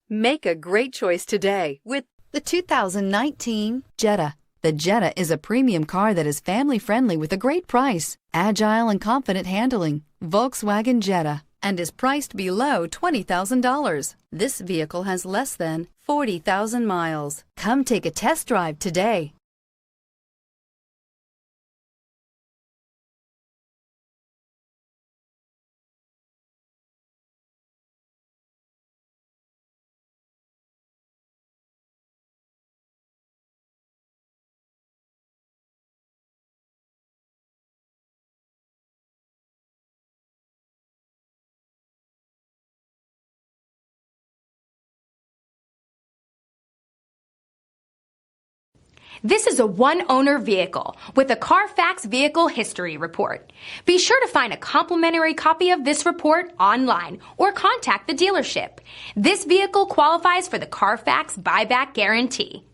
Make a great choice today with the 2019 Jetta. The Jetta is a premium car that is family-friendly with a great price, agile and confident handling. Volkswagen Jetta, and is priced below $20,000. This vehicle has less than 40,000 miles. Come take a test drive today. This is a one-owner vehicle with a Carfax Vehicle History Report. Be sure to find a complimentary copy of this report online or contact the dealership. This vehicle qualifies for the Carfax Buyback Guarantee.